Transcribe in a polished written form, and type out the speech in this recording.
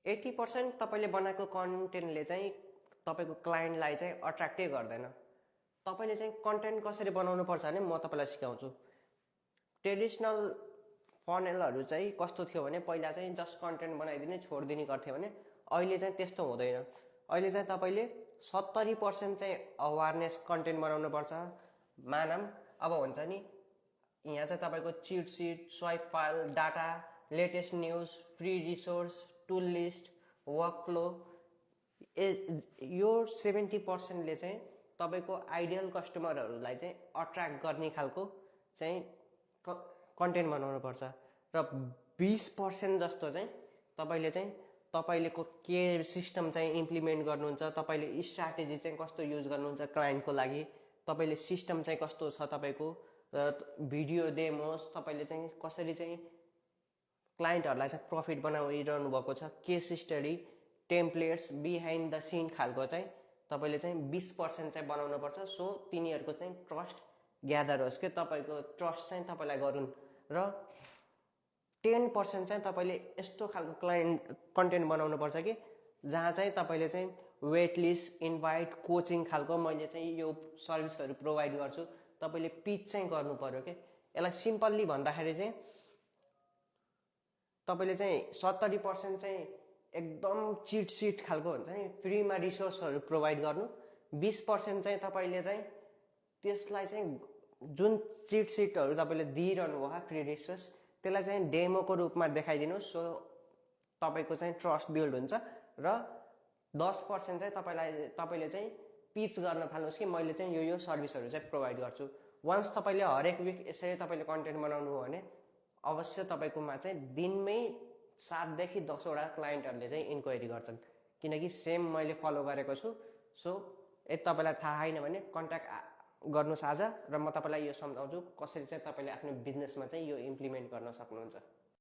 80% तपाईँले बनाएको कन्टेन्टले चाहिँ तपाईँको क्लाइन्टलाई चाहिँ अट्र्याक्टै गर्दैन। तपाईँले चाहिँ कन्टेन्ट कसरी बनाउनु पर्छ भने म तपाईँलाई सिकाउँछु। ट्रेडिसनल फनेलहरू चाहिँ कस्तो थियो भने पहिला चाहिँ जस्ट कन्टेन्ट बनाइदिने छोडिदिने गर्थ्यो भने अहिले चाहिँ त्यस्तो हुँदैन। अहिले चाहिँ तपाईँले 70% चाहिँ अवेरनेस कन्टेन्ट बनाउनु पर्छ। मानम अब हुन्छ नि यहाँ चाहिँ तपाईँको cheat sheet, swipe file, data, latest news, free resource, tool list, workflow, यो 70%ले चाहिँ तपाईँको आइडियल कस्टमरहरूलाई चाहिँ अट्र्याक्ट गर्ने खालको चाहिँ कन्टेन्ट बनाउनु पर्छ र 20% जस्तो चाहिँ तपाईँलेको के सिस्टम चाहिँ इम्प्लिमेन्ट गर्नुहुन्छ, तपाईँले स्ट्राटेजी चाहिँ कस्तो युज गर्नुहुन्छ क्लाइन्टको लागि, तपाईँले सिस्टम चाहिँ कस्तो छ तपाईँको, भिडियो डेमोस, तपाईँले चाहिँ कसरी चाहिँ क्लाइन्टहरूलाई चाहिँ प्रफिट बनाइरहनु भएको छ, case study, templates, behind the scene खालको चाहिँ तपाईँले चाहिँ 20% चाहिँ बनाउनुपर्छ। सो तिनीहरूको चाहिँ ट्रस्ट ग्यादर होस् कि तपाईँको ट्रस्ट चाहिँ तपाईँलाई गरून् र 10% चाहिँ तपाईँले यस्तो खालको कन्टेन्ट बनाउनुपर्छ कि जहाँ चाहिँ तपाईँले चाहिँ वेट लिस्ट, इन्भाइट, कोचिङ खालको मैले चाहिँ यो सर्भिसहरू प्रोभाइड गर्छु तपाईँले पिच चाहिँ गर्नु पर्यो कि। यसलाई सिम्पल्ली भन्दाखेरि चाहिँ तपाईँले चाहिँ 70% चाहिँ एकदम चिट सिट खालको हुन्छ नि, फ्रीमा रिसोर्सहरू प्रोभाइड गर्नु। 20% चाहिँ तपाईँले चाहिँ त्यसलाई चाहिँ जुन चिट सिटहरू तपाईँले दिइरहनु भयो फ्री रिसोर्स त्यसलाई चाहिँ डेमोको रूपमा देखाइदिनुहोस्। सो तपाईँको चाहिँ ट्रस्ट बिल्ड हुन्छ र 10% चाहिँ तपाईँले चाहिँ पिच गर्न थाल्नुहोस् कि मैले चाहिँ यो सर्भिसहरू चाहिँ प्रोभाइड गर्छु। वन्स तपाईँले हरेक विक यसरी तपाईँले कन्टेन्ट बनाउनु हो भने अवश्य तपाईँकोमा चाहिँ दिनमै 7 देखि 10 वटा क्लाइन्टहरूले चाहिँ इन्क्वायरी गर्छन्, किनकि सेम मैले फलो गरेको छु। सो यदि तपाईँलाई थाहा छैन भने कन्ट्याक्ट गर्नुहोस् आज र म तपाईँलाई यो सम्झाउँछु कसरी चाहिँ तपाईँले आफ्नो बिजनेसमा चाहिँ यो इम्प्लिमेन्ट गर्न सक्नुहुन्छ।